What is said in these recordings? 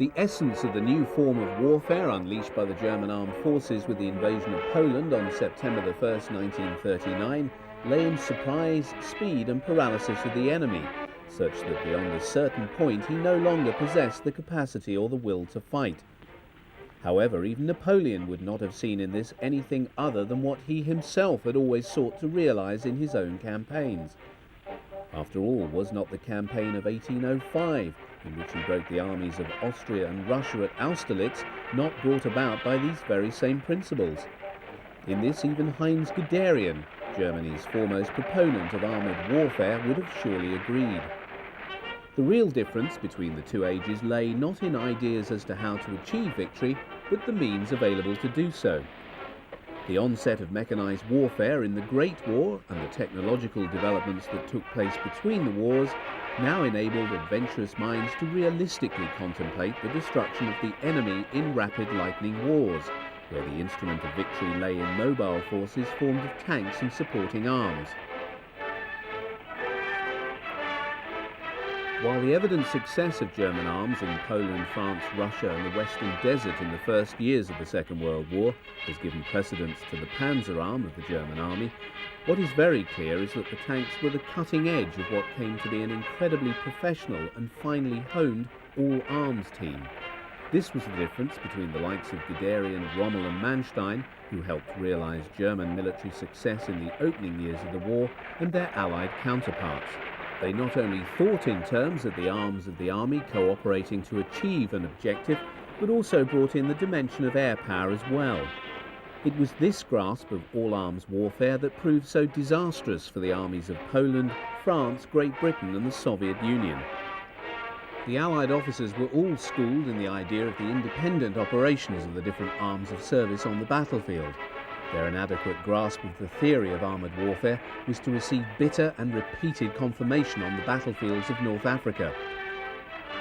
The essence of the new form of warfare unleashed by the German armed forces with the invasion of Poland on September the 1st, 1939, lay in surprise, speed and paralysis of the enemy, such that beyond a certain point he no longer possessed the capacity or the will to fight. However, even Napoleon would not have seen in this anything other than what he himself had always sought to realize in his own campaigns. After all, was not the campaign of 1805, in which he broke the armies of Austria and Russia at Austerlitz, not brought about by these very same principles? In this even Heinz Guderian, Germany's foremost proponent of armoured warfare, would have surely agreed. The real difference between the two ages lay not in ideas as to how to achieve victory, but the means available to do so. The onset of mechanised warfare in the Great War and the technological developments that took place between the wars now enabled adventurous minds to realistically contemplate the destruction of the enemy in rapid lightning wars, where the instrument of victory lay in mobile forces formed of tanks and supporting arms. While the evident success of German arms in Poland, France, Russia and the Western Desert in the first years of the Second World War has given precedence to the Panzer arm of the German army, what is very clear is that the tanks were the cutting edge of what came to be an incredibly professional and finely honed all-arms team. This was the difference between the likes of Guderian, Rommel and Manstein, who helped realise German military success in the opening years of the war, and their Allied counterparts. They not only thought in terms of the arms of the army cooperating to achieve an objective, but also brought in the dimension of air power as well. It was this grasp of all-arms warfare that proved so disastrous for the armies of Poland, France, Great Britain and the Soviet Union. The Allied officers were all schooled in the idea of the independent operations of the different arms of service on the battlefield. Their inadequate grasp of the theory of armoured warfare was to receive bitter and repeated confirmation on the battlefields of North Africa.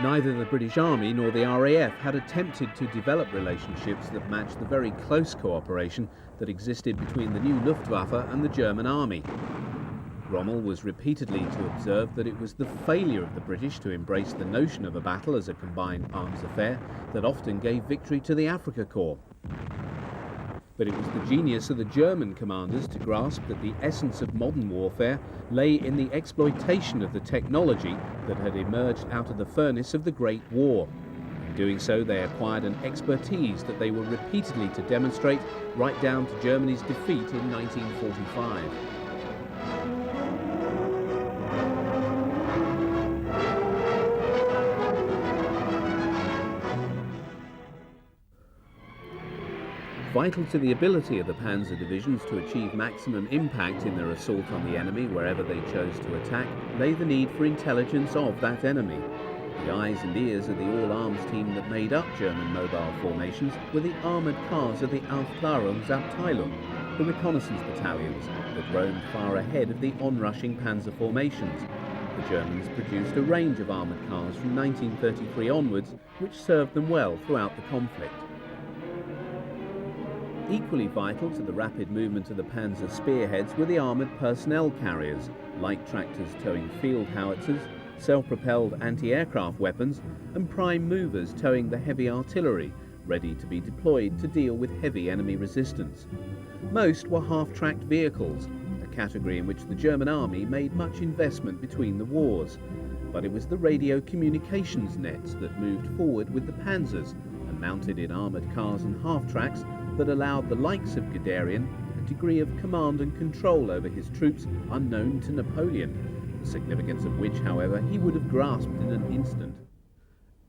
Neither the British Army nor the RAF had attempted to develop relationships that matched the very close cooperation that existed between the new Luftwaffe and the German Army. Rommel was repeatedly to observe that it was the failure of the British to embrace the notion of a battle as a combined arms affair that often gave victory to the Afrika Korps. But it was the genius of the German commanders to grasp that the essence of modern warfare lay in the exploitation of the technology that had emerged out of the furnace of the Great War. In doing so, they acquired an expertise that they were repeatedly to demonstrate right down to Germany's defeat in 1945. Vital to the ability of the Panzer divisions to achieve maximum impact in their assault on the enemy wherever they chose to attack lay the need for intelligence of that enemy. The eyes and ears of the all-arms team that made up German mobile formations were the armoured cars of the Aufklärungsabteilung, the reconnaissance battalions that roamed far ahead of the onrushing panzer formations. The Germans produced a range of armoured cars from 1933 onwards, which served them well throughout the conflict. Equally vital to the rapid movement of the panzer spearheads were the armoured personnel carriers, light tractors towing field howitzers, self-propelled anti-aircraft weapons, and prime movers towing the heavy artillery, ready to be deployed to deal with heavy enemy resistance. Most were half-tracked vehicles, a category in which the German army made much investment between the wars. But it was the radio communications nets that moved forward with the panzers and mounted in armoured cars and half-tracks that allowed the likes of Guderian a degree of command and control over his troops unknown to Napoleon, the significance of which, however, he would have grasped in an instant.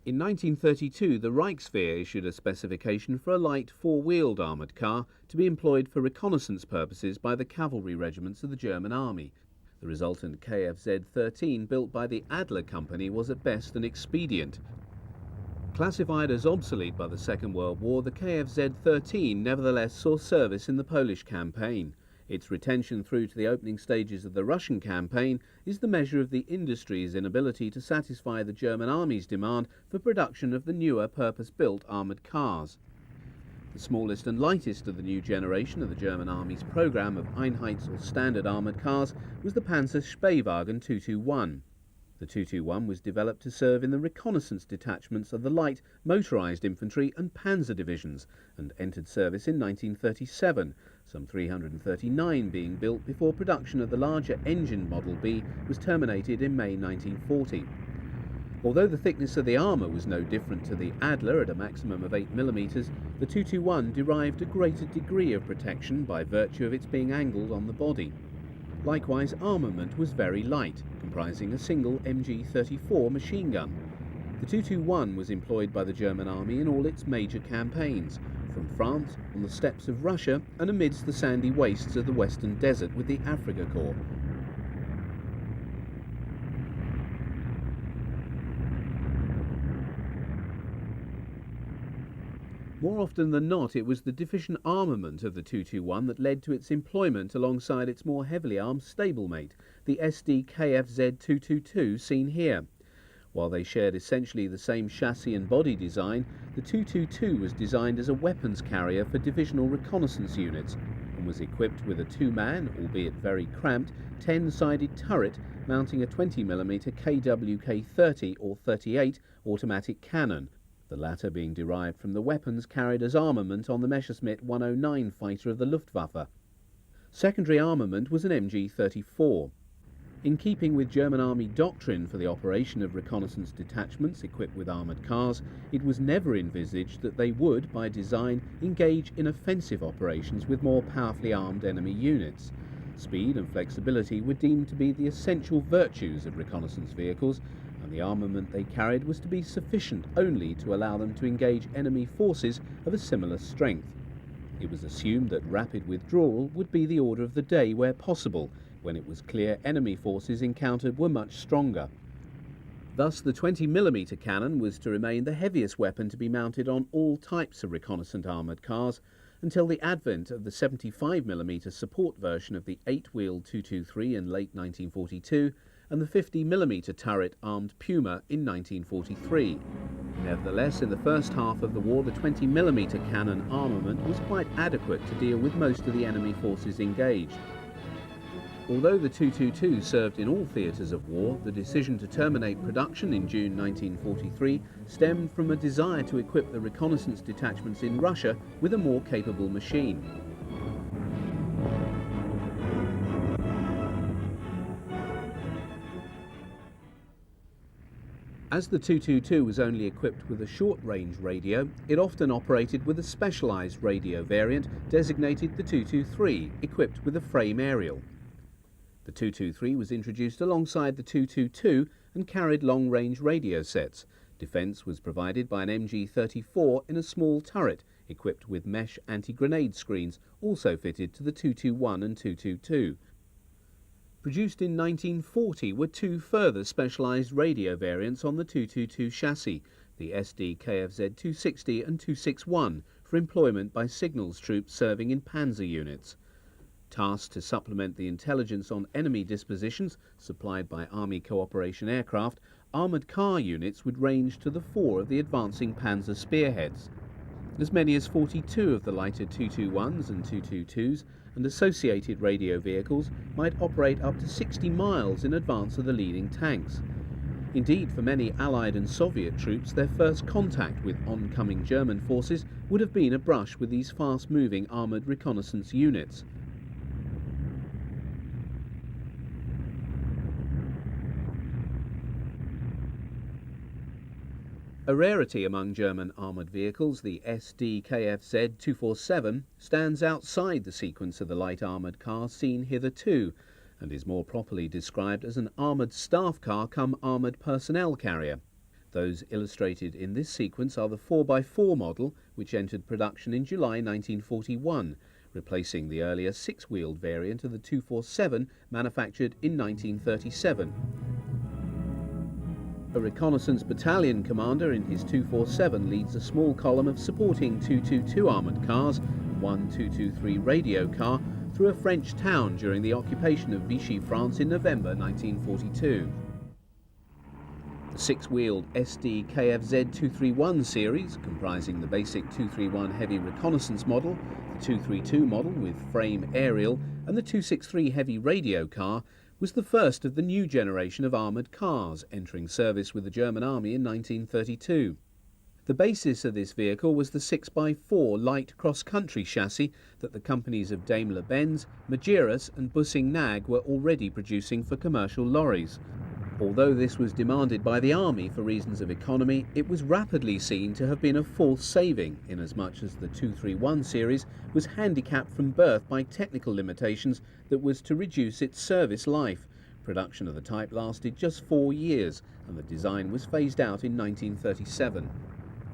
In 1932, the Reichswehr issued a specification for a light four-wheeled armoured car to be employed for reconnaissance purposes by the cavalry regiments of the German army. The resultant KFZ-13, built by the Adler Company, was at best an expedient. Classified as obsolete by the Second World War, the KFZ-13 nevertheless saw service in the Polish campaign. Its retention through to the opening stages of the Russian campaign is the measure of the industry's inability to satisfy the German army's demand for production of the newer purpose-built armoured cars. The smallest and lightest of the new generation of the German army's programme of Einheits or standard armoured cars was the Panzer Spähwagen 221. The 221 was developed to serve in the reconnaissance detachments of the light, motorised infantry and panzer divisions and entered service in 1937, some 339 being built before production of the larger engine Model B was terminated in May 1940. Although the thickness of the armour was no different to the Adler at a maximum of 8mm, the 221 derived a greater degree of protection by virtue of its being angled on the body. Likewise, armament was very light, comprising a single MG-34 machine gun. The 221 was employed by the German army in all its major campaigns, from France, on the steppes of Russia, and amidst the sandy wastes of the Western Desert with the Afrika Korps. More often than not, it was the deficient armament of the 221 that led to its employment alongside its more heavily armed stablemate, the SD KFZ 222 seen here. While they shared essentially the same chassis and body design, the 222 was designed as a weapons carrier for divisional reconnaissance units and was equipped with a two-man, albeit very cramped, 10-sided turret mounting a 20mm KWK-30 or 38 automatic cannon, the latter being derived from the weapons carried as armament on the Messerschmitt 109 fighter of the Luftwaffe. Secondary armament was an MG-34. In keeping with German Army doctrine for the operation of reconnaissance detachments equipped with armoured cars, it was never envisaged that they would, by design, engage in offensive operations with more powerfully armed enemy units. Speed and flexibility were deemed to be the essential virtues of reconnaissance vehicles, and the armament they carried was to be sufficient only to allow them to engage enemy forces of a similar strength. It was assumed that rapid withdrawal would be the order of the day where possible, when it was clear enemy forces encountered were much stronger. Thus the 20mm cannon was to remain the heaviest weapon to be mounted on all types of reconnaissance armoured cars, until the advent of the 75mm support version of the 8-wheeled 223 in late 1942 and the 50mm turret-armed Puma in 1943. Nevertheless, in the first half of the war, the 20mm cannon armament was quite adequate to deal with most of the enemy forces engaged. Although the 222 served in all theatres of war, the decision to terminate production in June 1943 stemmed from a desire to equip the reconnaissance detachments in Russia with a more capable machine. As the 222 was only equipped with a short-range radio, it often operated with a specialised radio variant designated the 223, equipped with a frame aerial. The 223 was introduced alongside the 222 and carried long-range radio sets. Defence was provided by an MG-34 in a small turret, equipped with mesh anti-grenade screens, also fitted to the 221 and 222. Produced in 1940 were two further specialised radio variants on the 222 chassis, the SD KFZ 260 and 261, for employment by signals troops serving in panzer units. Tasked to supplement the intelligence on enemy dispositions supplied by Army Cooperation aircraft, armoured car units would range to the fore of the advancing panzer spearheads. As many as 42 of the lighter 221s and 222s and associated radio vehicles might operate up to 60 miles in advance of the leading tanks. Indeed, for many Allied and Soviet troops, their first contact with oncoming German forces would have been a brush with these fast-moving armoured reconnaissance units. A rarity among German armoured vehicles, the SD KFZ 247 stands outside the sequence of the light armoured cars seen hitherto, and is more properly described as an armoured staff car come armoured personnel carrier. Those illustrated in this sequence are the 4x4 model, which entered production in July 1941, replacing the earlier 6-wheeled variant of the 247 manufactured in 1937. A reconnaissance battalion commander in his 247 leads a small column of supporting 222 armoured cars, one 223 radio car, through a French town during the occupation of Vichy, France in November 1942. The 6-wheeled SD KFZ 231 series, comprising the basic 231 heavy reconnaissance model, the 232 model with frame aerial, and the 263 heavy radio car, was the first of the new generation of armoured cars entering service with the German Army in 1932. The basis of this vehicle was the 6x4 light cross-country chassis that the companies of Daimler-Benz, Magirus and Bussing-Nag were already producing for commercial lorries. Although this was demanded by the Army for reasons of economy, it was rapidly seen to have been a false saving, inasmuch as the 231 series was handicapped from birth by technical limitations that was to reduce its service life. Production of the type lasted just 4 years, and the design was phased out in 1937.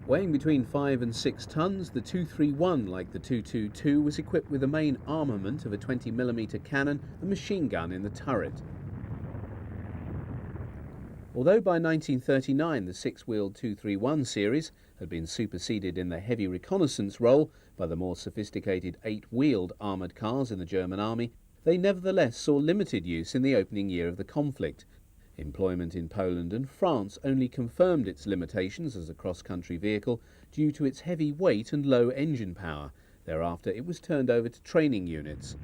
Weighing between 5 and 6 tons, the 231, like the 222, was equipped with a main armament of a 20mm cannon and machine gun in the turret. Although by 1939 the six-wheeled 231 series had been superseded in the heavy reconnaissance role by the more sophisticated 8-wheeled armoured cars in the German Army, they nevertheless saw limited use in the opening year of the conflict. Employment in Poland and France only confirmed its limitations as a cross-country vehicle due to its heavy weight and low engine power. Thereafter it was turned over to training units.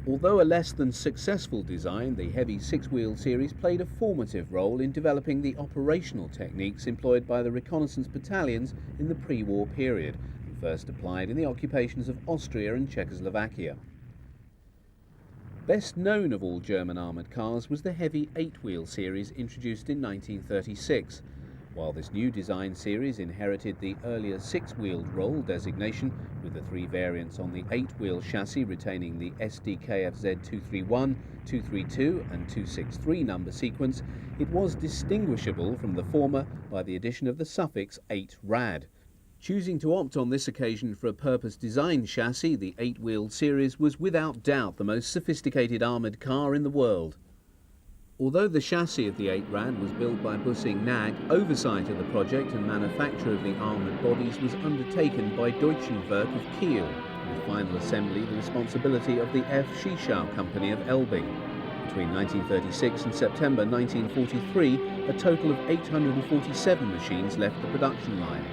Although a less than successful design, the heavy six-wheeled series played a formative role in developing the operational techniques employed by the reconnaissance battalions in the pre-war period, and first applied in the occupations of Austria and Czechoslovakia. Best known of all German armoured cars was the heavy 8-wheel series introduced in 1936. While this new design series inherited the earlier 6-wheeled role designation, with the 3 variants on the 8-wheel chassis retaining the SDKFZ 231, 232 and 263 number sequence, it was distinguishable from the former by the addition of the suffix 8 Rad. Choosing to opt on this occasion for a purpose-designed chassis, the 8-wheeled series was without doubt the most sophisticated armoured car in the world. Although the chassis of the 8 Rad was built by Bussing-Nag, oversight of the project and manufacture of the armoured bodies was undertaken by Deutschen Werk of Kiel, with final assembly the responsibility of the F. Schischau Company of Elbing. Between 1936 and September 1943, a total of 847 machines left the production line.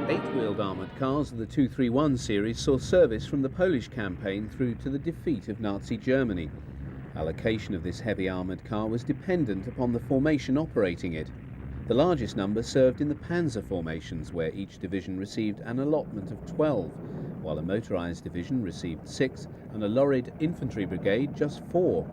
8-wheeled armoured cars of the 231 series saw service from the Polish campaign through to the defeat of Nazi Germany. Allocation of this heavy armoured car was dependent upon the formation operating it. The largest number served in the Panzer formations, where each division received an allotment of 12, while a motorised division received 6 and a lorried infantry brigade just 4.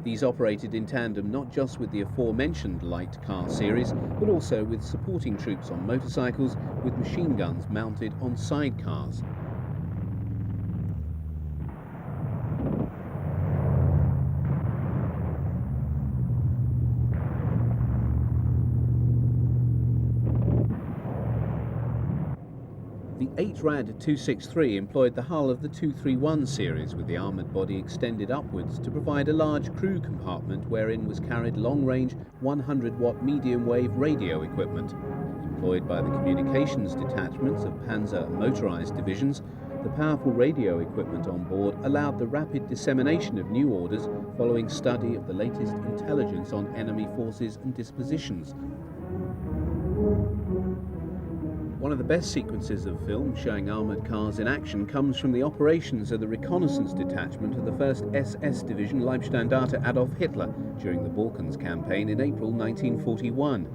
These operated in tandem not just with the aforementioned light car series, but also with supporting troops on motorcycles with machine guns mounted on sidecars. The 8 Rad 263 employed the hull of the 231 series, with the armoured body extended upwards to provide a large crew compartment wherein was carried long-range 100-watt medium-wave radio equipment. Employed by the communications detachments of Panzer motorised divisions, the powerful radio equipment on board allowed the rapid dissemination of new orders following study of the latest intelligence on enemy forces and dispositions. One of the best sequences of film showing armoured cars in action comes from the operations of the reconnaissance detachment of the 1st SS Division Leibstandarte Adolf Hitler during the Balkans campaign in April 1941.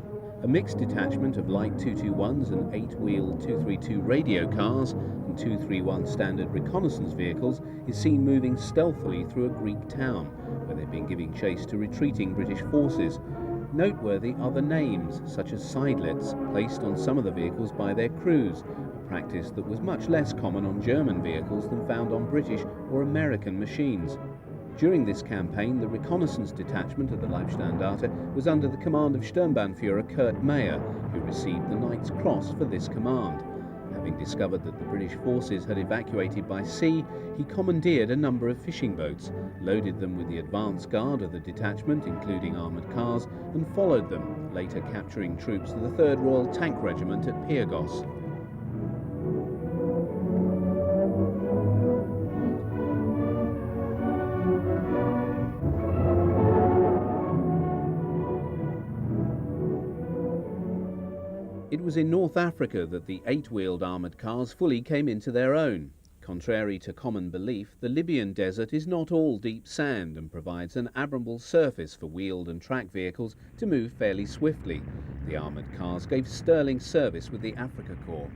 A mixed detachment of light 221s and 8-wheeled 232 radio cars and 231 standard reconnaissance vehicles is seen moving stealthily through a Greek town, where they've been giving chase to retreating British forces. Noteworthy are the names, such as sidelets, placed on some of the vehicles by their crews, a practice that was much less common on German vehicles than found on British or American machines. During this campaign, the reconnaissance detachment of the Leibstandarte was under the command of Sturmbannführer Kurt Meyer, who received the Knight's Cross for this command. Having discovered that the British forces had evacuated by sea, he commandeered a number of fishing boats, loaded them with the advance guard of the detachment, including armoured cars, and followed them, later capturing troops of the 3rd Royal Tank Regiment at Pyrgos. It was in North Africa that the 8-wheeled armoured cars fully came into their own. Contrary to common belief, the Libyan desert is not all deep sand and provides an admirable surface for wheeled and track vehicles to move fairly swiftly. The armoured cars gave sterling service with the Afrika Korps.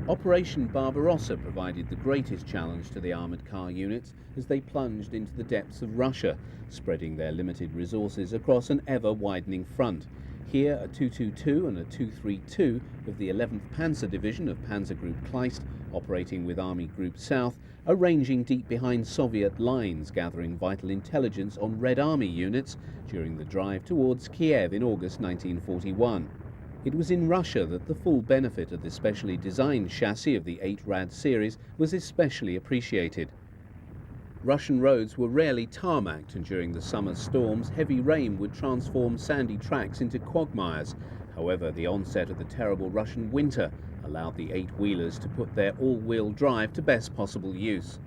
Operation Barbarossa provided the greatest challenge to the armoured car units as they plunged into the depths of Russia, spreading their limited resources across an ever-widening front. Here, a 222 and a 232 of the 11th Panzer Division of Panzer Group Kleist, operating with Army Group South, are ranging deep behind Soviet lines, gathering vital intelligence on Red Army units during the drive towards Kiev in August 1941. It was in Russia that the full benefit of the specially designed chassis of the 8 Rad series was especially appreciated. Russian roads were rarely tarmacked, and during the summer storms, heavy rain would transform sandy tracks into quagmires. However, the onset of the terrible Russian winter allowed the 8-wheelers to put their all-wheel drive to best possible use.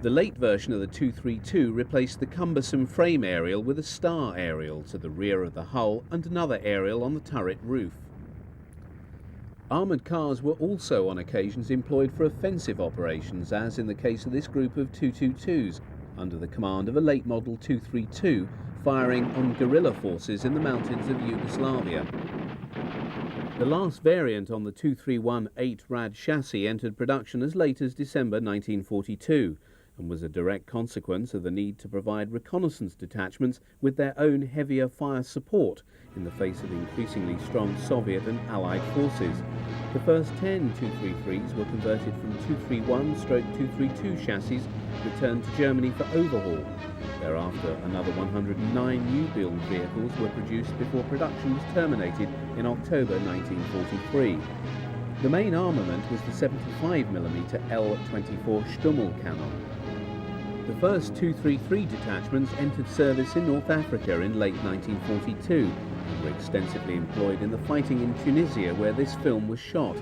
The late version of the 232 replaced the cumbersome frame aerial with a star aerial to the rear of the hull and another aerial on the turret roof. Armoured cars were also on occasions employed for offensive operations, as in the case of this group of 222s, under the command of a late model 232, firing on guerrilla forces in the mountains of Yugoslavia. The last variant on the 231 8 Rad chassis entered production as late as December 1942, and was a direct consequence of the need to provide reconnaissance detachments with their own heavier fire support in the face of increasingly strong Soviet and Allied forces. The first 10 233s were converted from 231/232 chassis returned to Germany for overhaul. Thereafter, another 109 new-build vehicles were produced before production was terminated in October 1943. The main armament was the 75mm L-24 Stummel cannon. The first 233 detachments entered service in North Africa in late 1942 and were extensively employed in the fighting in Tunisia, where this film was shot.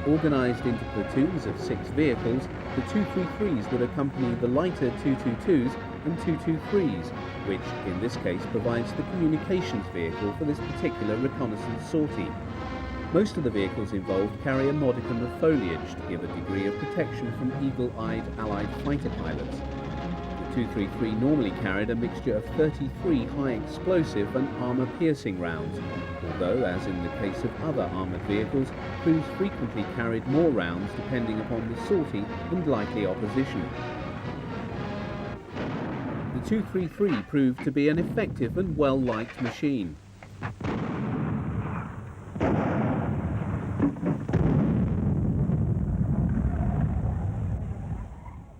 Organised into platoons of 6 vehicles, the 233s would accompany the lighter 222s and 223s, which in this case provides the communications vehicle for this particular reconnaissance sortie. Most of the vehicles involved carry a modicum of foliage to give a degree of protection from eagle-eyed Allied fighter pilots. The 233 normally carried a mixture of 33 high-explosive and armour-piercing rounds, although, as in the case of other armoured vehicles, crews frequently carried more rounds depending upon the sortie and likely opposition. The 233 proved to be an effective and well-liked machine.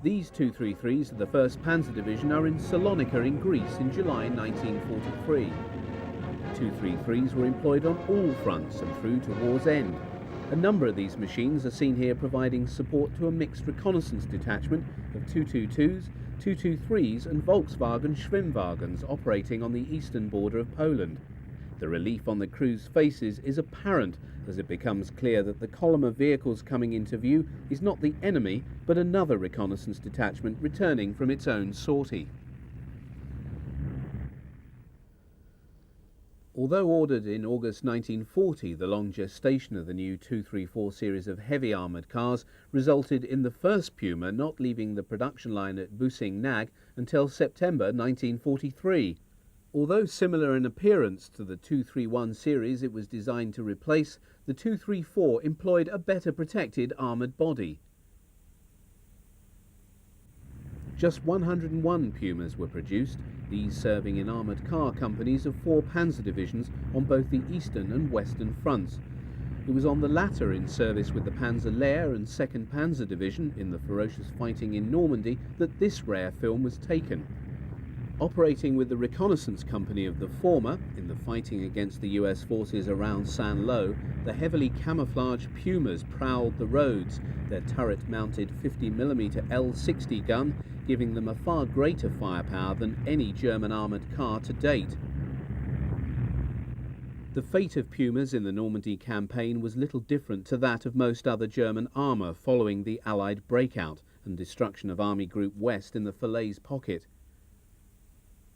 These 233s of the 1st Panzer Division are in Salonika in Greece in July 1943. The 233s were employed on all fronts and through to war's end. A number of these machines are seen here providing support to a mixed reconnaissance detachment of 222s, 223s and Volkswagen Schwimmwagens operating on the eastern border of Poland. The relief on the crew's faces is apparent as it becomes clear that the column of vehicles coming into view is not the enemy, but another reconnaissance detachment returning from its own sortie. Although ordered in August 1940, the long gestation of the new 234 series of heavy armoured cars resulted in the first Puma not leaving the production line at Busing-Nag until September 1943. Although similar in appearance to the 231 series it was designed to replace, the 234 employed a better protected armoured body. Just 101 Pumas were produced, these serving in armoured car companies of 4 Panzer divisions on both the eastern and western fronts. It was on the latter, in service with the Panzer Lehr and 2nd Panzer Division in the ferocious fighting in Normandy, that this rare film was taken. Operating with the reconnaissance company of the former, in the fighting against the US forces around Saint-Lô, the heavily camouflaged Pumas prowled the roads, their turret-mounted 50mm L-60 gun giving them a far greater firepower than any German armoured car to date. The fate of Pumas in the Normandy campaign was little different to that of most other German armour following the Allied breakout and destruction of Army Group West in the Falaise pocket.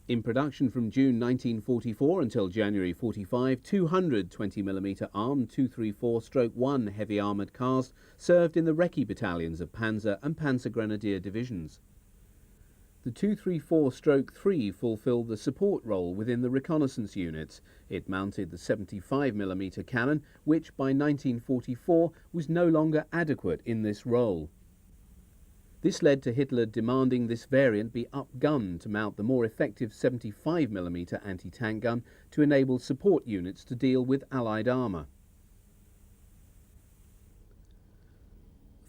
In production from June 1944 until January 45, 200 20mm armed 234-1 heavy armoured cars served in the recce battalions of Panzer and Panzergrenadier divisions. The 234-3 fulfilled the support role within the reconnaissance units. It mounted the 75mm cannon, which by 1944 was no longer adequate in this role. This led to Hitler demanding this variant be upgunned to mount the more effective 75mm anti-tank gun to enable support units to deal with Allied armour.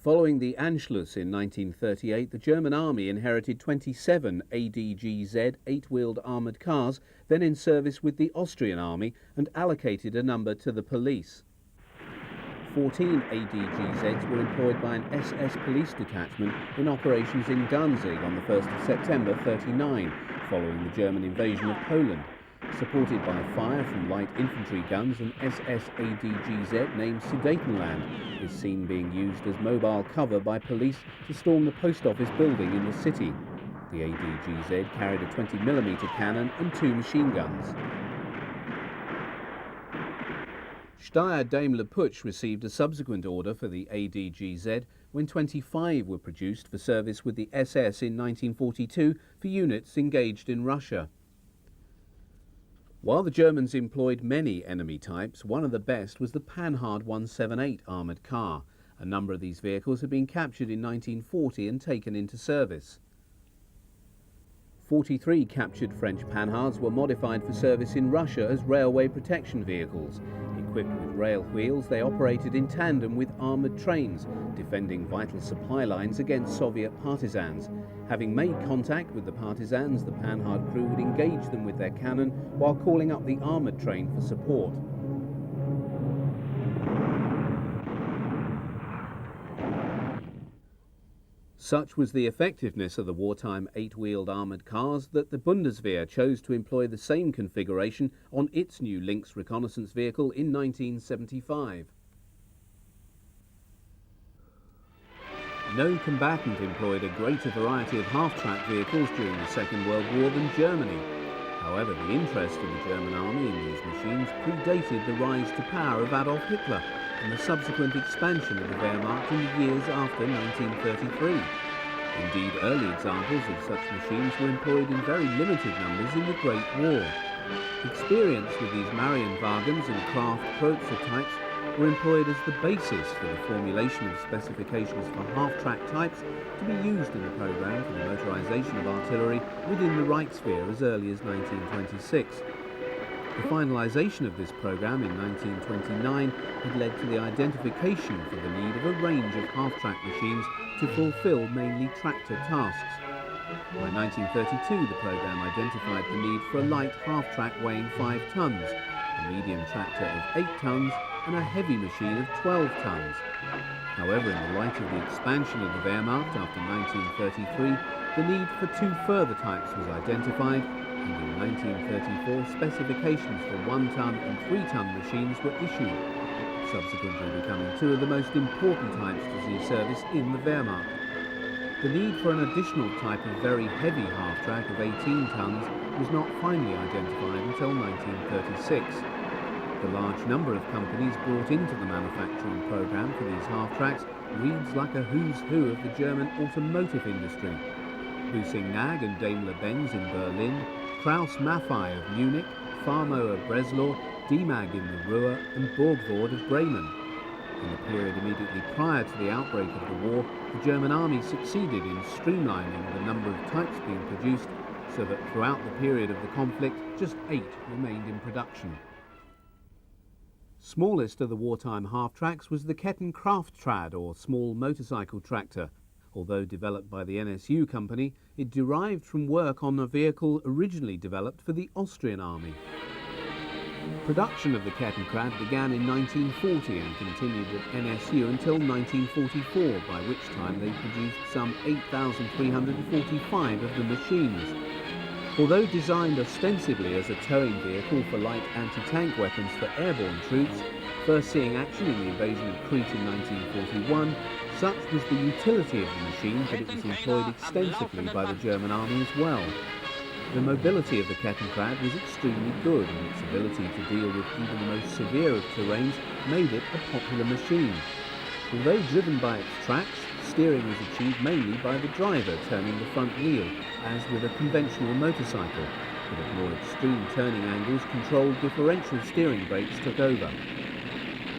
Following the Anschluss in 1938, the German army inherited 27 ADGZ 8-wheeled armoured cars, then in service with the Austrian army, and allocated a number to the police. 14 ADGZs were employed by an SS police detachment in operations in Danzig on the 1st of September 1939, following the German invasion of Poland. Supported by fire from light infantry guns, an SS ADGZ named Sudetenland is seen being used as mobile cover by police to storm the post office building in the city. The ADGZ carried a 20mm cannon and 2 machine guns. Steyr Daimler Puch received a subsequent order for the ADGZ when 25 were produced for service with the SS in 1942 for units engaged in Russia. While the Germans employed many enemy types, one of the best was the Panhard 178 armoured car. A number of these vehicles had been captured in 1940 and taken into service. 43 captured French Panhards were modified for service in Russia as railway protection vehicles. Equipped with rail wheels, they operated in tandem with armoured trains, defending vital supply lines against Soviet partisans. Having made contact with the partisans, the Panhard crew would engage them with their cannon while calling up the armoured train for support. Such was the effectiveness of the wartime 8-wheeled armoured cars that the Bundeswehr chose to employ the same configuration on its new Lynx reconnaissance vehicle in 1975. No combatant employed a greater variety of half-track vehicles during the Second World War than Germany. However, the interest of the German army in these machines predated the rise to power of Adolf Hitler and the subsequent expansion of the Wehrmacht in the years after 1933. Indeed, early examples of such machines were employed in very limited numbers in the Great War. Experience with these Marienwagens and Kraft prototypes were employed as the basis for the formulation of specifications for half-track types to be used in the programme for the motorisation of artillery within the Reichswehr as early as 1926. The finalisation of this programme in 1929 had led to the identification for the need of a range of half-track machines to fulfil mainly tractor tasks. By 1932, the programme identified the need for a light half-track weighing 5 tonnes, a medium tractor of 8 tonnes, and a heavy machine of 12 tonnes. However, in the light of the expansion of the Wehrmacht after 1933, the need for 2 further types was identified, and in 1934 specifications for 1-ton and 3-ton machines were issued, subsequently becoming 2 of the most important types to see service in the Wehrmacht. The need for an additional type of very heavy half-track of 18 tonnes was not finally identified until 1936. The large number of companies brought into the manufacturing programme for these half-tracks reads like a who's who of the German automotive industry. Büssing-Nag and Daimler-Benz in Berlin, Krauss-Maffei of Munich, Farmo of Breslau, Demag in the Ruhr and Borgward of Bremen. In the period immediately prior to the outbreak of the war, the German army succeeded in streamlining the number of types being produced so that throughout the period of the conflict, just 8 remained in production. Smallest of the wartime half-tracks was the Kettenkrafttrad, or small motorcycle tractor. Although developed by the NSU company, it derived from work on a vehicle originally developed for the Austrian army. Production of the Kettenkrad began in 1940 and continued at NSU until 1944, by which time they produced some 8,345 of the machines. Although designed ostensibly as a towing vehicle for light anti-tank weapons for airborne troops, first seeing action in the invasion of Crete in 1941, such was the utility of the machine that it was employed extensively by the German army as well. The mobility of the Kettenkrad was extremely good, and its ability to deal with even the most severe of terrains made it a popular machine. Although driven by its tracks, steering was achieved mainly by the driver turning the front wheel, as with a conventional motorcycle. But at more extreme turning angles, controlled differential steering brakes took over.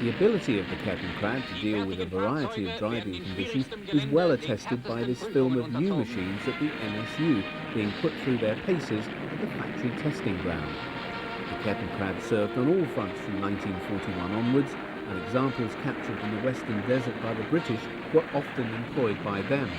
The ability of the Kettenkrad to deal with a variety of driving conditions is well attested by this film of new machines at the NSU being put through their paces at the factory testing ground. The Kettenkrad served on all fronts from 1941 onwards, and examples captured in the Western Desert by the British were often employed by them.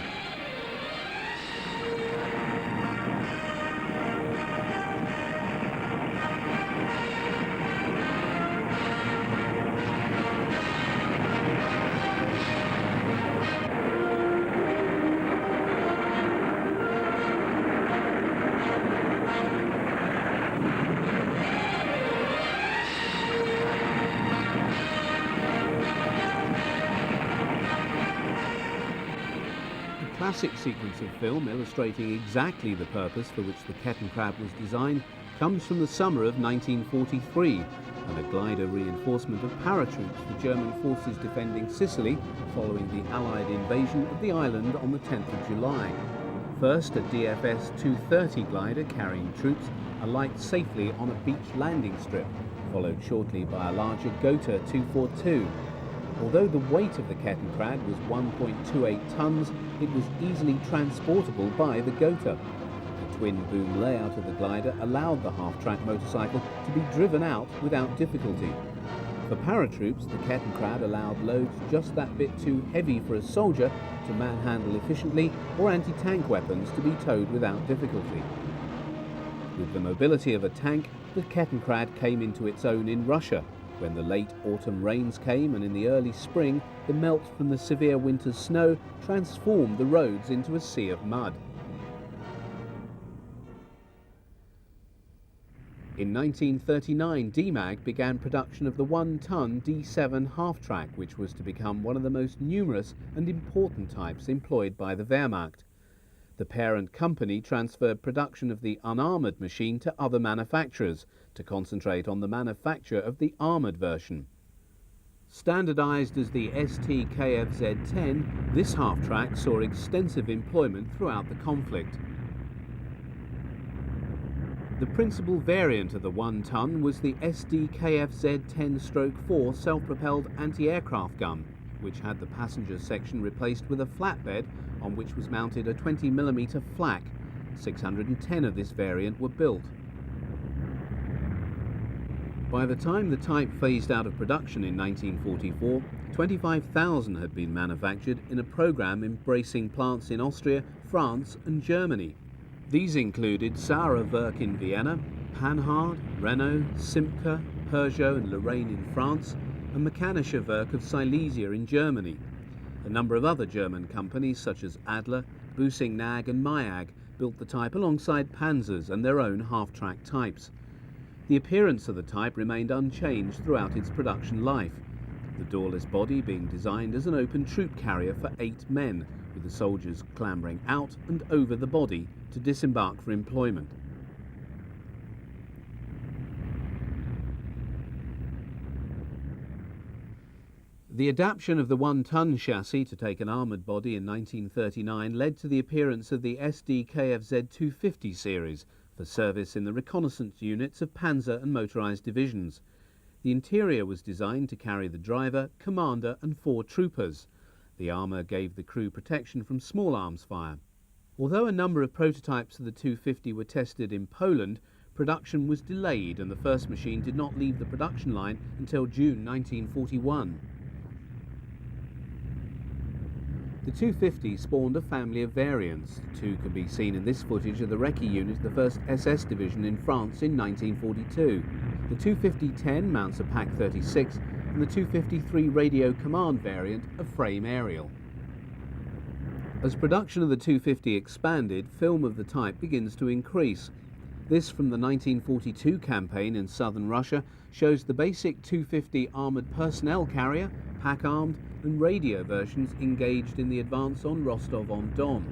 A classic sequence of film illustrating exactly the purpose for which the Kettenkrad was designed comes from the summer of 1943, and a glider reinforcement of paratroops for German forces defending Sicily following the Allied invasion of the island on the 10th of July. First, a DFS-230 glider carrying troops alight safely on a beach landing strip, followed shortly by a larger Gotha 242. Although the weight of the Kettenkrad was 1.28 tons, it was easily transportable by the Gotha. The twin-boom layout of the glider allowed the half-track motorcycle to be driven out without difficulty. For paratroops, the Kettenkrad allowed loads just that bit too heavy for a soldier to manhandle efficiently, or anti-tank weapons to be towed without difficulty. With the mobility of a tank, the Kettenkrad came into its own in Russia, when the late autumn rains came, and in the early spring the melt from the severe winter's snow transformed the roads into a sea of mud. In 1939, Demag began production of the 1-ton D7 half-track, which was to become one of the most numerous and important types employed by the Wehrmacht. The parent company transferred production of the unarmoured machine to other manufacturers to concentrate on the manufacture of the armoured version. Standardised as the ST-KFZ-10, this half-track saw extensive employment throughout the conflict. The principal variant of the 1-ton was the SD-KFZ-10-4 self-propelled anti-aircraft gun, which had the passenger section replaced with a flatbed on which was mounted a 20mm flak. 610 of this variant were built. By the time the type phased out of production in 1944, 25,000 had been manufactured in a program embracing plants in Austria, France and Germany. These included Saurer Werk in Vienna, Panhard, Renault, Simca, Peugeot and Lorraine in France, and Mechanische Werk of Silesia in Germany. A number of other German companies such as Adler, Büssing-Nag and Mayag built the type alongside Panzers and their own half-track types. The appearance of the type remained unchanged throughout its production life, the doorless body being designed as an open troop carrier for 8 men, with the soldiers clambering out and over the body to disembark for employment. The adaptation of the 1-ton chassis to take an armoured body in 1939 led to the appearance of the SD-KFZ-250 series for service in the reconnaissance units of panzer and motorised divisions. The interior was designed to carry the driver, commander and 4 troopers. The armour gave the crew protection from small arms fire. Although a number of prototypes of the 250 were tested in Poland, production was delayed and the first machine did not leave the production line until June 1941. The 250 spawned a family of variants. 2 can be seen in this footage of the recce unit of the 1st SS Division in France in 1942. The 250-10 mounts a PaK-36 and the 253 radio command variant a frame aerial. As production of the 250 expanded, film of the type begins to increase. This from the 1942 campaign in southern Russia shows the basic 250 armoured personnel carrier, PaK-armed and radio versions engaged in the advance on Rostov-on-Don.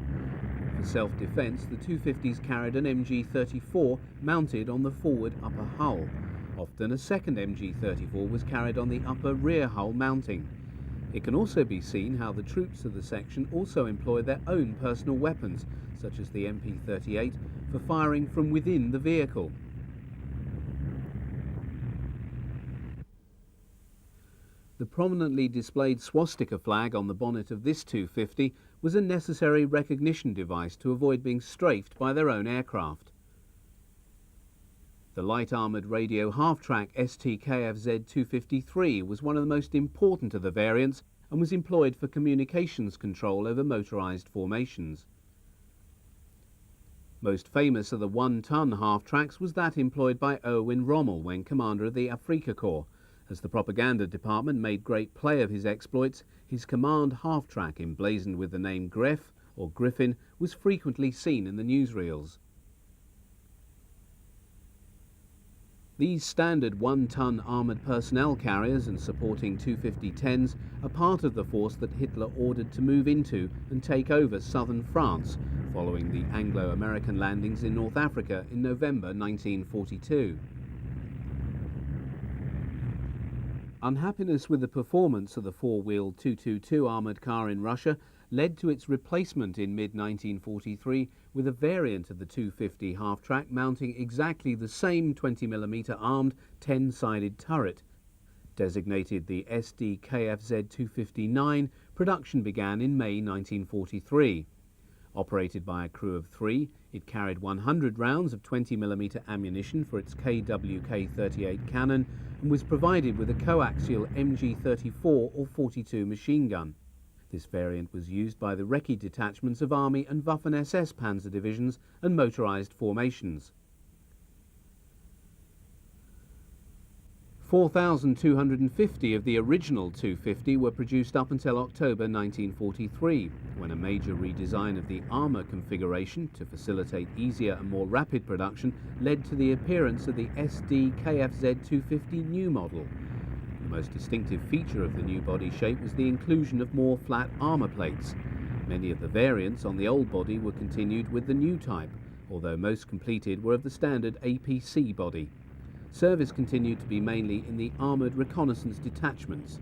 For self-defence, the 250s carried an MG-34 mounted on the forward upper hull. Often a second MG-34 was carried on the upper rear hull mounting. It can also be seen how the troops of the section also employ their own personal weapons, such as the MP-38, for firing from within the vehicle. The prominently displayed swastika flag on the bonnet of this 250 was a necessary recognition device to avoid being strafed by their own aircraft. The light armoured radio half-track ST-KFZ 253 was one of the most important of the variants and was employed for communications control over motorised formations. Most famous of the 1-ton half-tracks was that employed by Erwin Rommel when commander of the Afrika Korps. As the propaganda department made great play of his exploits, his command half-track emblazoned with the name Gref or Griffin was frequently seen in the newsreels. These standard 1-ton armoured personnel carriers and supporting 250-10s are part of the force that Hitler ordered to move into and take over southern France following the Anglo-American landings in North Africa in November 1942. Unhappiness with the performance of the four-wheeled 222 armoured car in Russia led to its replacement in mid-1943 with a variant of the 250 half-track mounting exactly the same 20mm armed 10-sided turret. Designated the SD-KFZ 259, production began in May 1943. Operated by a crew of 3, it carried 100 rounds of 20mm ammunition for its KWK-38 cannon and was provided with a coaxial MG-34 or 42 machine gun. This variant was used by the recce detachments of Army and Waffen-SS panzer divisions and motorised formations. 4,250 of the original 250 were produced up until October 1943, when a major redesign of the armour configuration to facilitate easier and more rapid production led to the appearance of the SD-KFZ 250 new model. The most distinctive feature of the new body shape was the inclusion of more flat armour plates. Many of the variants on the old body were continued with the new type, although most completed were of the standard APC body. Service continued to be mainly in the armoured reconnaissance detachments.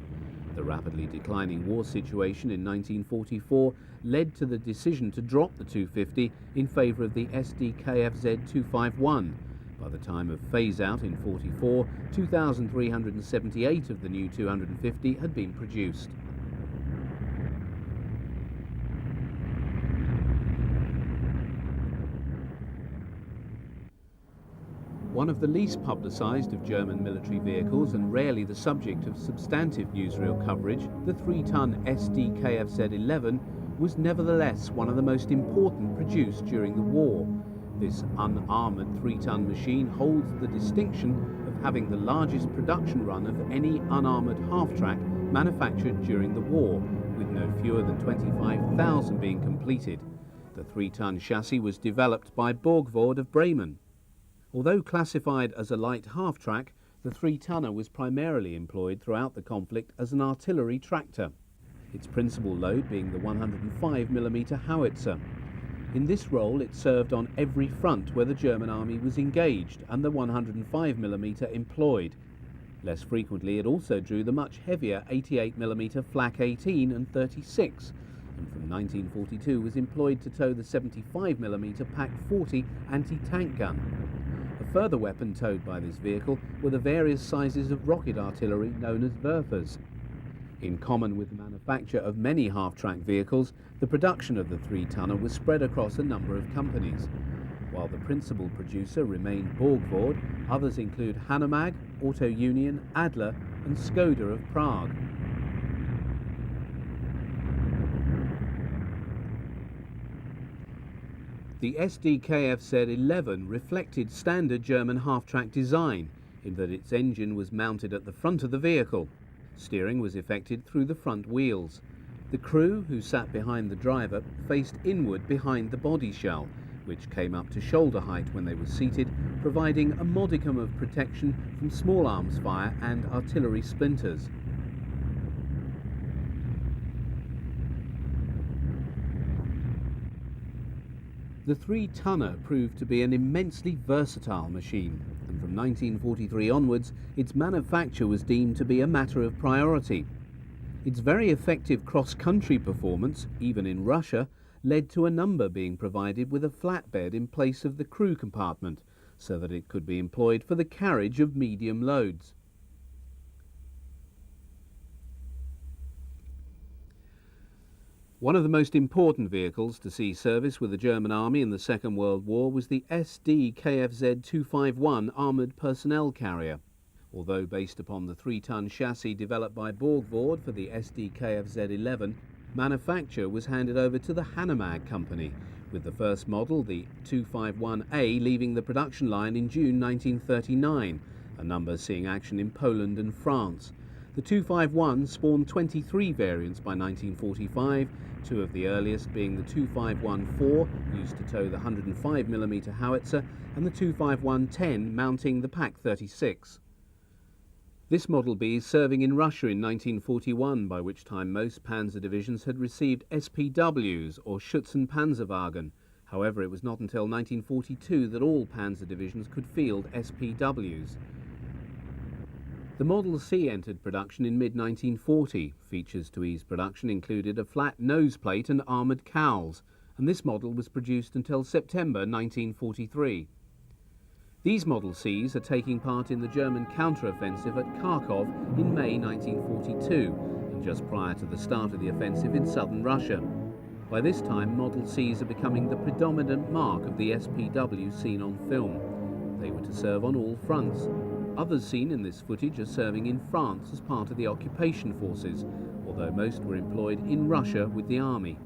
The rapidly declining war situation in 1944 led to the decision to drop the 250 in favour of the SD-KFZ 251. By the time of phase-out in 44, 2,378 of the new 250 had been produced. One of the least publicised of German military vehicles and rarely the subject of substantive newsreel coverage, the 3-ton SD-KFZ-11 was nevertheless one of the most important produced during the war. This unarmoured 3-ton machine holds the distinction of having the largest production run of any unarmoured half-track manufactured during the war, with no fewer than 25,000 being completed. The 3-ton chassis was developed by Borgward of Bremen. Although classified as a light half-track, the 3-tonner was primarily employed throughout the conflict as an artillery tractor, its principal load being the 105mm howitzer. In this role it served on every front where the German army was engaged and the 105mm employed. Less frequently it also drew the much heavier 88mm Flak 18 and 36, and from 1942 was employed to tow the 75mm Pak 40 anti-tank gun. A further weapon towed by this vehicle were the various sizes of rocket artillery known as Werfers. In common with the manufacture of many half-track vehicles, the production of the 3-tonner was spread across a number of companies. While the principal producer remained Borgward, others include Hanomag, Auto Union, Adler and Skoda of Prague. The SD-KFZ-11 reflected standard German half-track design in that its engine was mounted at the front of the vehicle. Steering was effected through the front wheels. The crew, who sat behind the driver, faced inward behind the body shell, which came up to shoulder height when they were seated, providing a modicum of protection from small arms fire and artillery splinters. The 3-tonner proved to be an immensely versatile machine, and from 1943 onwards, its manufacture was deemed to be a matter of priority. Its very effective cross-country performance, even in Russia, led to a number being provided with a flatbed in place of the crew compartment, so that it could be employed for the carriage of medium loads. One of the most important vehicles to see service with the German Army in the Second World War was the SD KFZ 251 armoured personnel carrier. Although based upon the 3-ton chassis developed by Borgward for the SD KFZ 11, manufacture was handed over to the Hanomag Company, with the first model, the 251A, leaving the production line in June 1939, a number seeing action in Poland and France. The 251 spawned 23 variants by 1945, two of the earliest being the 251-4, used to tow the 105mm howitzer, and the 251-10, mounting the PaK-36. This Model B is serving in Russia in 1941, by which time most panzer divisions had received SPWs, or Schützenpanzerwagen. However, it was not until 1942 that all panzer divisions could field SPWs. The Model C entered production in mid-1940. Features to ease production included a flat nose plate and armoured cowls, and this model was produced until September 1943. These Model Cs are taking part in the German counter-offensive at Kharkov in May 1942, and just prior to the start of the offensive in southern Russia. By this time, Model Cs are becoming the predominant mark of the SPW seen on film. They were to serve on all fronts. Others seen in this footage are serving in France as part of the occupation forces, although most were employed in Russia with the army.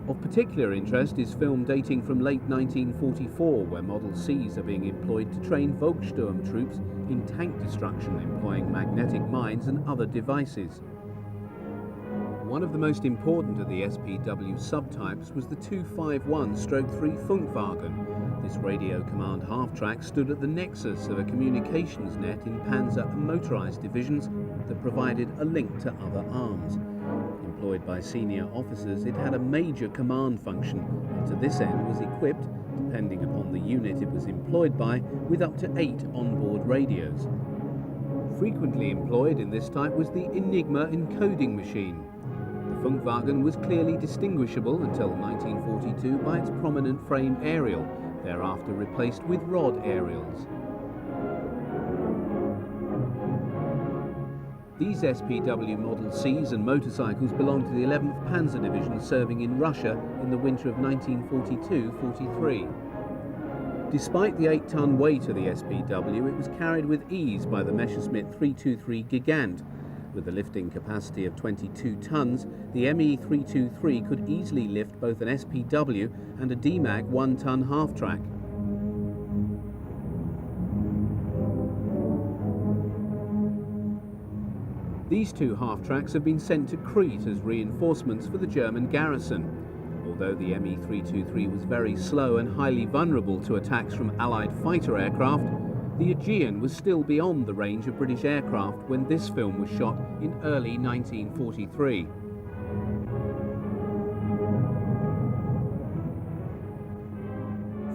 Of particular interest is film dating from late 1944, where Model Cs are being employed to train Volkssturm troops in tank destruction, employing magnetic mines and other devices. One of the most important of the SPW subtypes was the 251-3 Funkwagen. This radio command half-track stood at the nexus of a communications net in panzer and motorised divisions that provided a link to other arms. Employed by senior officers, it had a major command function, and to this end was equipped, depending upon the unit it was employed by, with up to 8 onboard radios. Frequently employed in this type was the Enigma encoding machine. The Funkwagen was clearly distinguishable until 1942 by its prominent frame aerial, thereafter replaced with rod aerials. These SPW Model Cs and motorcycles belonged to the 11th Panzer Division serving in Russia in the winter of 1942-43. Despite the 8-ton weight of the SPW, it was carried with ease by the Messerschmitt 323 Gigant. With a lifting capacity of 22 tons, the ME 323 could easily lift both an SPW and a DMAG 1-ton half-track. These two half-tracks have been sent to Crete as reinforcements for the German garrison. Although the ME 323 was very slow and highly vulnerable to attacks from Allied fighter aircraft, the Aegean was still beyond the range of British aircraft when this film was shot in early 1943.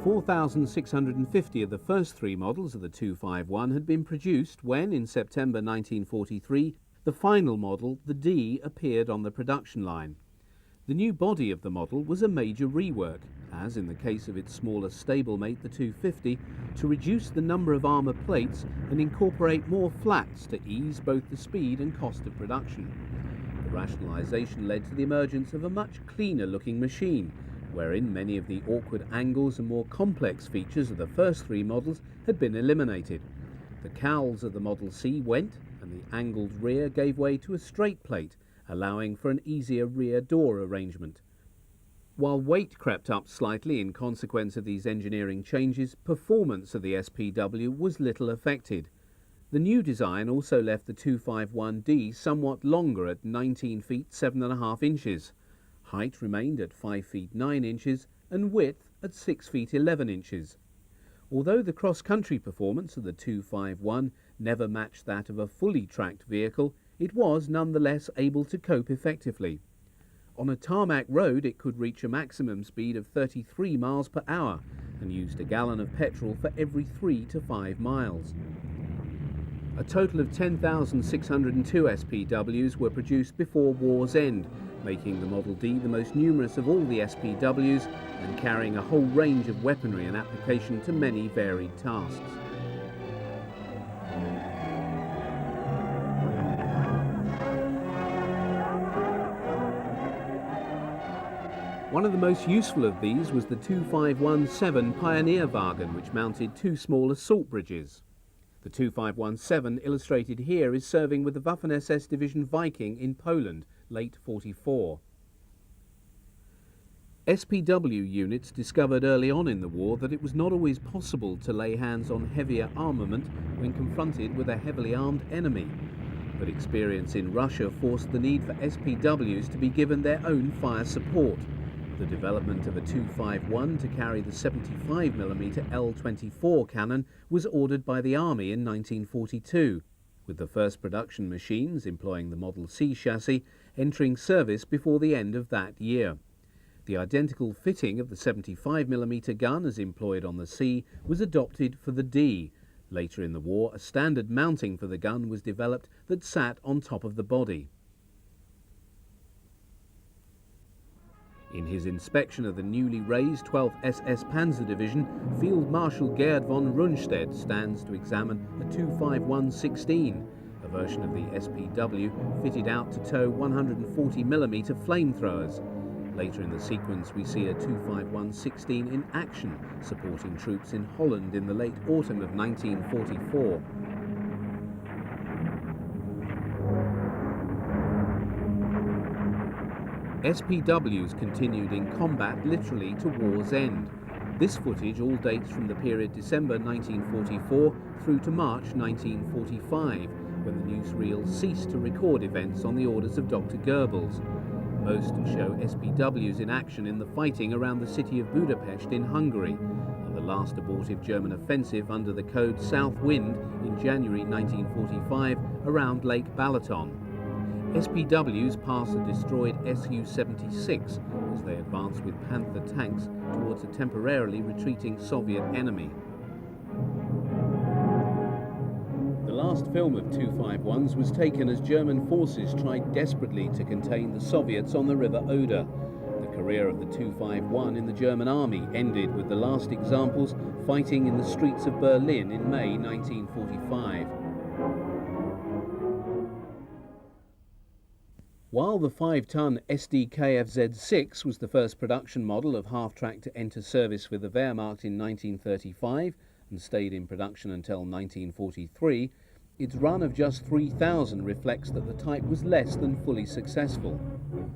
(4,650) of the first 3 models of the 251 had been produced when, in September 1943, the final model, the D, appeared on the production line. The new body of the model was a major rework, as in the case of its smaller stablemate, the 250, to reduce the number of armour plates and incorporate more flats to ease both the speed and cost of production. The rationalisation led to the emergence of a much cleaner looking machine, wherein many of the awkward angles and more complex features of the first 3 models had been eliminated. The cowls of the Model C went, and the angled rear gave way to a straight plate, allowing for an easier rear door arrangement. While weight crept up slightly in consequence of these engineering changes, performance of the SPW was little affected. The new design also left the 251D somewhat longer at 19 feet 7.5 inches. Height remained at 5 feet 9 inches and width at 6 feet 11 inches. Although the cross-country performance of the 251 never matched that of a fully tracked vehicle, it was nonetheless able to cope effectively. On a tarmac road, it could reach a maximum speed of 33 miles per hour and used a gallon of petrol for every 3 to 5 miles. A total of 10,602 SPWs were produced before war's end, making the Model D the most numerous of all the SPWs and carrying a whole range of weaponry and application to many varied tasks. One of the most useful of these was the 2517 Pioneer Wagen, which mounted 2 small assault bridges. The 2517, illustrated here, is serving with the Waffen-SS Division Viking in Poland, late 44. SPW units discovered early on in the war that it was not always possible to lay hands on heavier armament when confronted with a heavily armed enemy. But experience in Russia forced the need for SPWs to be given their own fire support. The development of a 251 to carry the 75mm L-24 cannon was ordered by the Army in 1942, with the first production machines, employing the Model C chassis, entering service before the end of that year. The identical fitting of the 75mm gun as employed on the C was adopted for the D. Later in the war, a standard mounting for the gun was developed that sat on top of the body. In his inspection of the newly raised 12th SS Panzer Division, Field Marshal Gerd von Rundstedt stands to examine a 251-16, a version of the SPW fitted out to tow 140mm flamethrowers. Later in the sequence we see a 251-16 in action, supporting troops in Holland in the late autumn of 1944. SPWs continued in combat literally to war's end. This footage all dates from the period December 1944 through to March 1945, when the newsreel ceased to record events on the orders of Dr. Goebbels. Most show SPWs in action in the fighting around the city of Budapest in Hungary, and the last abortive German offensive under the code South Wind in January 1945 around Lake Balaton. SPWs pass a destroyed Su-76 as they advance with Panther tanks towards a temporarily retreating Soviet enemy. The last film of 251s was taken as German forces tried desperately to contain the Soviets on the River Oder. The career of the 251 in the German army ended with the last examples fighting in the streets of Berlin in May 1945. While the 5-ton SD-KFZ-6 was the first production model of half-track to enter service with the Wehrmacht in 1935 and stayed in production until 1943, its run of just 3,000 reflects that the type was less than fully successful.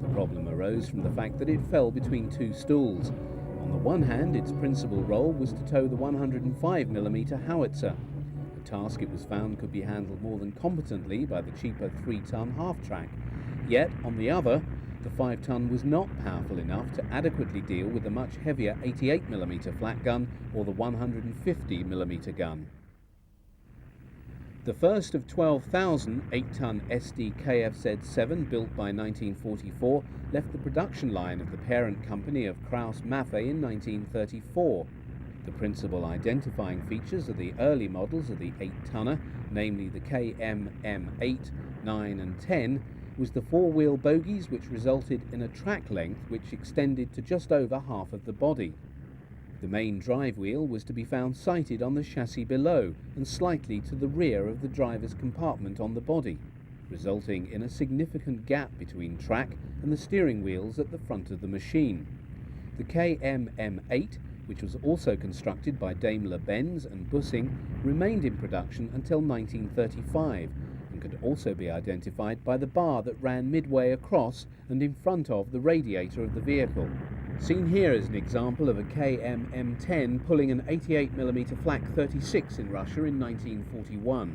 The problem arose from the fact that it fell between 2 stools. On the one hand, its principal role was to tow the 105mm howitzer, a task it was found could be handled more than competently by the cheaper 3-ton half-track. Yet, on the other, the 5-ton was not powerful enough to adequately deal with the much heavier 88mm flat gun or the 150mm gun. The first of 12,000 8-ton SD-KFZ-7 built by 1944 left the production line of the parent company of Krauss-Maffei in 1934. The principal identifying features of the early models of the 8-tonner, namely the KMM-8, 9 and 10, was the 4-wheel bogies, which resulted in a track length which extended to just over half of the body. The main drive wheel was to be found sighted on the chassis below and slightly to the rear of the driver's compartment on the body, resulting in a significant gap between track and the steering wheels at the front of the machine. The KMM-8, which was also constructed by Daimler-Benz and Bussing, remained in production until 1935, and could also be identified by the bar that ran midway across and in front of the radiator of the vehicle. Seen here is an example of a KMM-10 pulling an 88mm Flak 36 in Russia in 1941.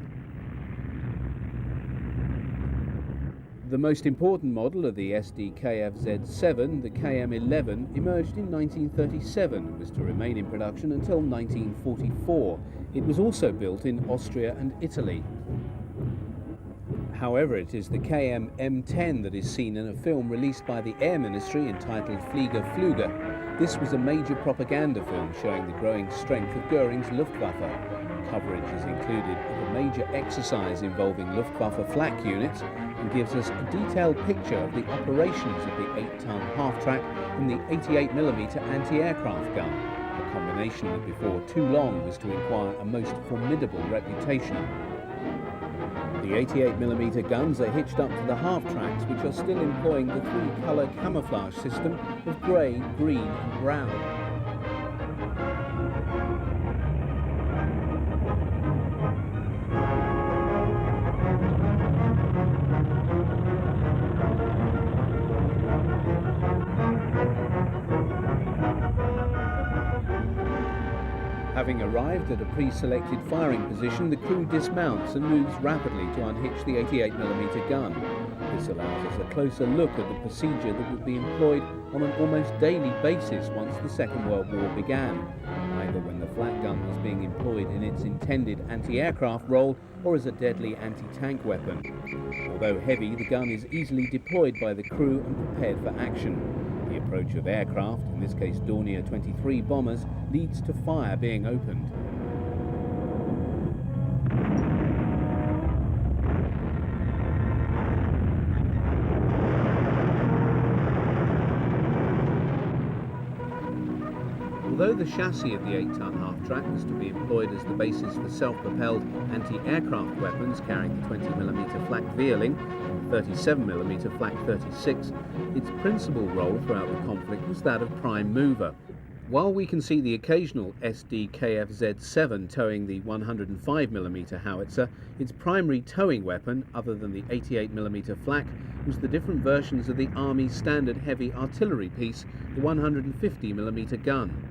The most important model of the SDKF-Z7, the KM11, emerged in 1937 and was to remain in production until 1944. It was also built in Austria and Italy. However, it is the KM M10 that is seen in a film released by the Air Ministry entitled Flieger Flüger. This was a major propaganda film showing the growing strength of Goering's Luftwaffe. Coverage is included of a major exercise involving Luftwaffe flak units and gives us a detailed picture of the operations of the 8-ton half-track and the 88mm anti-aircraft gun, a combination that before too long was to acquire a most formidable reputation. The 88mm guns are hitched up to the half-tracks, which are still employing the three-colour camouflage system of grey, green and brown. Having arrived at a pre-selected firing position, the crew dismounts and moves rapidly to unhitch the 88mm gun. This allows us a closer look at the procedure that would be employed on an almost daily basis once the Second World War began, either when the flak gun was being employed in its intended anti-aircraft role or as a deadly anti-tank weapon. Although heavy, the gun is easily deployed by the crew and prepared for action. The approach of aircraft, in this case Dornier 23 bombers, leads to fire being opened. Although the chassis of the 8-ton half-track was to be employed as the basis for self-propelled anti-aircraft weapons carrying the 20mm flak Vierling and 37mm flak 36, its principal role throughout the conflict was that of prime mover. While we can see the occasional SDKF-Z7 towing the 105mm howitzer, its primary towing weapon, other than the 88mm flak, was the different versions of the Army's standard heavy artillery piece, the 150mm gun.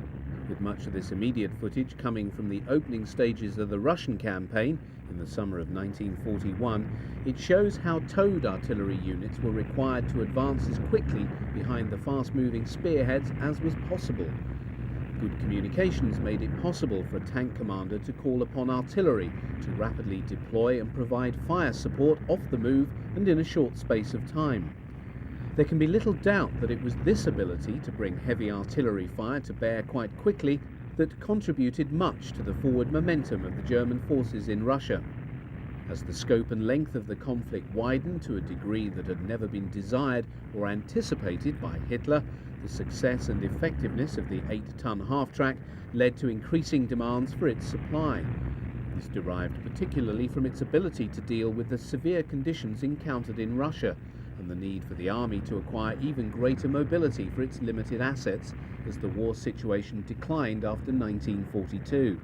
With much of this immediate footage coming from the opening stages of the Russian campaign in the summer of 1941, it shows how towed artillery units were required to advance as quickly behind the fast-moving spearheads as was possible. Good communications made it possible for a tank commander to call upon artillery to rapidly deploy and provide fire support off the move and in a short space of time. There can be little doubt that it was this ability to bring heavy artillery fire to bear quite quickly that contributed much to the forward momentum of the German forces in Russia. As the scope and length of the conflict widened to a degree that had never been desired or anticipated by Hitler, the success and effectiveness of the 8-ton half-track led to increasing demands for its supply. This derived particularly from its ability to deal with the severe conditions encountered in Russia, and the need for the army to acquire even greater mobility for its limited assets as the war situation declined after 1942.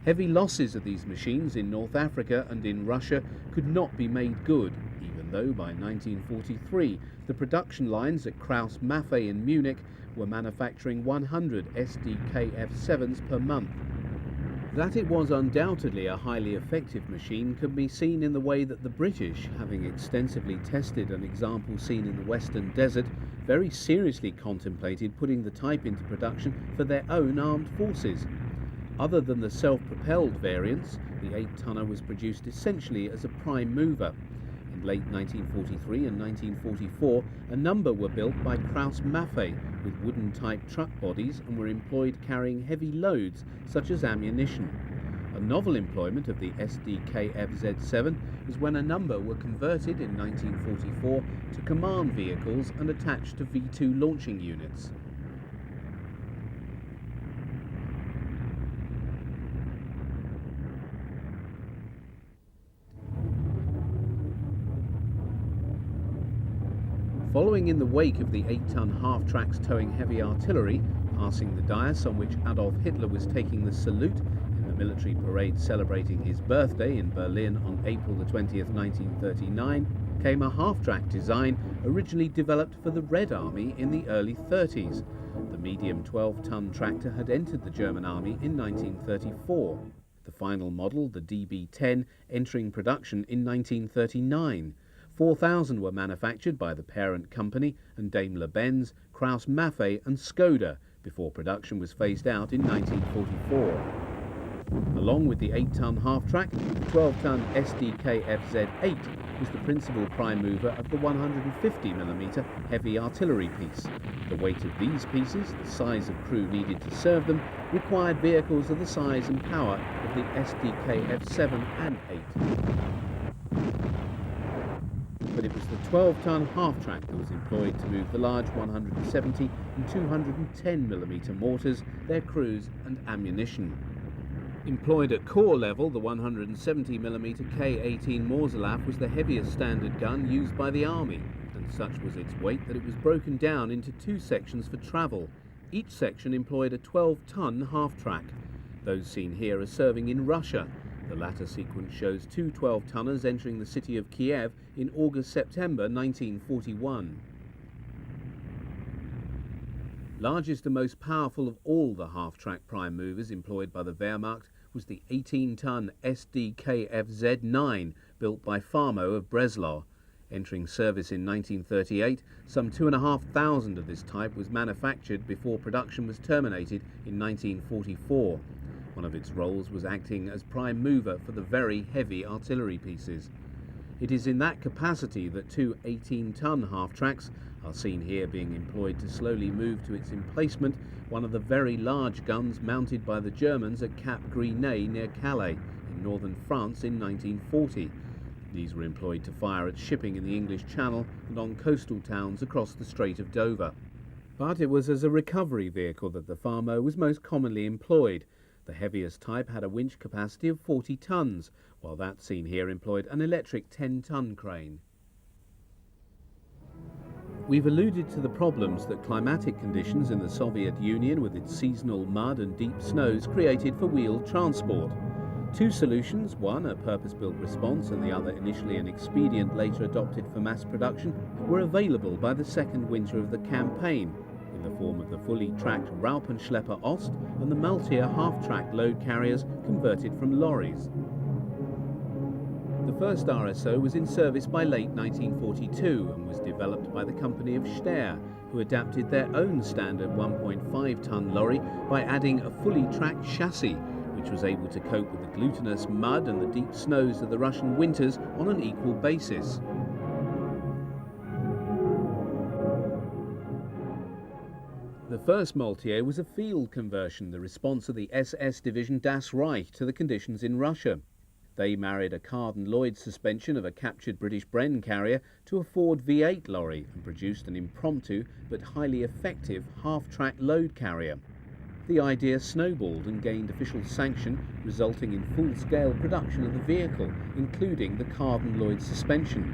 Heavy losses of these machines in North Africa and in Russia could not be made good, even though by 1943 the production lines at Krauss-Maffei in Munich were manufacturing 100 SDKF-7s per month. That it was undoubtedly a highly effective machine can be seen in the way that the British, having extensively tested an example seen in the Western Desert, very seriously contemplated putting the type into production for their own armed forces. Other than the self-propelled variants, the 8-tonner was produced essentially as a prime mover. In late 1943 and 1944, a number were built by Krauss-Maffei with wooden-type truck bodies and were employed carrying heavy loads such as ammunition. A novel employment of the SDKF-Z7 is when a number were converted in 1944 to command vehicles and attached to V2 launching units. Following in the wake of the 8-ton half-tracks towing heavy artillery, passing the dais on which Adolf Hitler was taking the salute in the military parade celebrating his birthday in Berlin on April the 20th, 1939, came a half-track design originally developed for the Red Army in the early 30s. The medium 12-ton tractor had entered the German Army in 1934. The final model, the DB-10, entering production in 1939. 4,000 were manufactured by the parent company and Daimler-Benz, Krauss-Maffei and Skoda before production was phased out in 1944. Along with the 8-ton half-track, the 12-ton SDKF-Z8 was the principal prime mover of the 150mm heavy artillery piece. The weight of these pieces, the size of crew needed to serve them, required vehicles of the size and power of the SDKF-7 and 8. But it was the 12-ton half-track that was employed to move the large 170 and 210mm mortars, their crews and ammunition. Employed at corps level, the 170mm K-18 Morselauf was the heaviest standard gun used by the Army, and such was its weight that it was broken down into 2 sections for travel. Each section employed a 12-ton half-track. Those seen here are serving in Russia. The latter sequence shows 2 12-tonners entering the city of Kiev in August-September 1941. Largest and most powerful of all the half-track prime movers employed by the Wehrmacht was the 18-ton SDKF-Z9, built by Farmo of Breslau. Entering service in 1938, some 2,500 of this type was manufactured before production was terminated in 1944. One of its roles was acting as prime mover for the very heavy artillery pieces. It is in that capacity that 2 18-ton half-tracks are seen here being employed to slowly move to its emplacement one of the very large guns mounted by the Germans at Cap Gris-Nez near Calais in northern France in 1940. These were employed to fire at shipping in the English Channel and on coastal towns across the Strait of Dover. But it was as a recovery vehicle that the Farmo was most commonly employed. The heaviest type had a winch capacity of 40 tons, while that seen here employed an electric 10-ton crane. We've alluded to the problems that climatic conditions in the Soviet Union with its seasonal mud and deep snows created for wheeled transport. 2 solutions, one a purpose-built response and the other initially an expedient later adopted for mass production, were available by the second winter of the campaign, in the form of the fully tracked Raupenschlepper Ost and the Maltier half-track load carriers converted from lorries. The first RSO was in service by late 1942 and was developed by the company of Steyr, who adapted their own standard 1.5-ton lorry by adding a fully tracked chassis, which was able to cope with the glutinous mud and the deep snows of the Russian winters on an equal basis. The first Maltier was a field conversion, the response of the SS Division Das Reich to the conditions in Russia. They married a Carden-Lloyd suspension of a captured British Bren carrier to a Ford V8 lorry and produced an impromptu but highly effective half-track load carrier. The idea snowballed and gained official sanction, resulting in full-scale production of the vehicle, including the Carden-Lloyd suspension.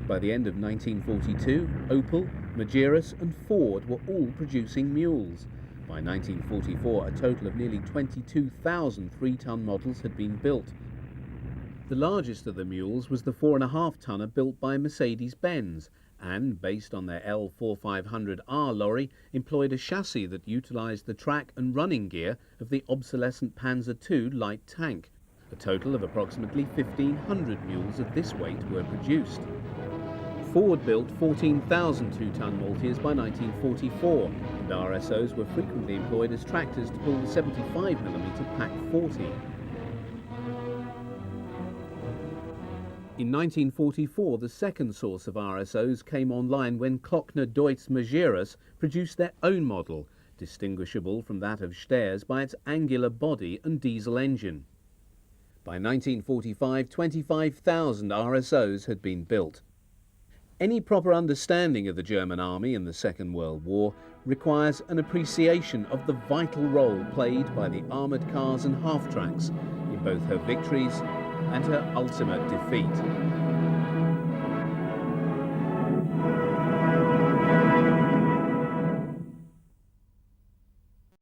By the end of 1942, Opel, Magirus and Ford were all producing mules. By 1944, a total of nearly 22,000 3-ton models had been built. The largest of the mules was the 4.5-tonner built by Mercedes-Benz and, based on their L4500R lorry, employed a chassis that utilised the track and running gear of the obsolescent Panzer II light tank. A total of approximately 1,500 mules of this weight were produced. Ford built 14,000 2-ton Maltiers by 1944, and RSOs were frequently employed as tractors to pull the 75mm Pack 40. In 1944, the second source of RSOs came online when Klockner Deutz Magirus produced their own model, distinguishable from that of Steyr's by its angular body and diesel engine. By 1945, 25,000 RSOs had been built. Any proper understanding of the German army in the Second World War requires an appreciation of the vital role played by the armoured cars and half-tracks in both her victories and her ultimate defeat.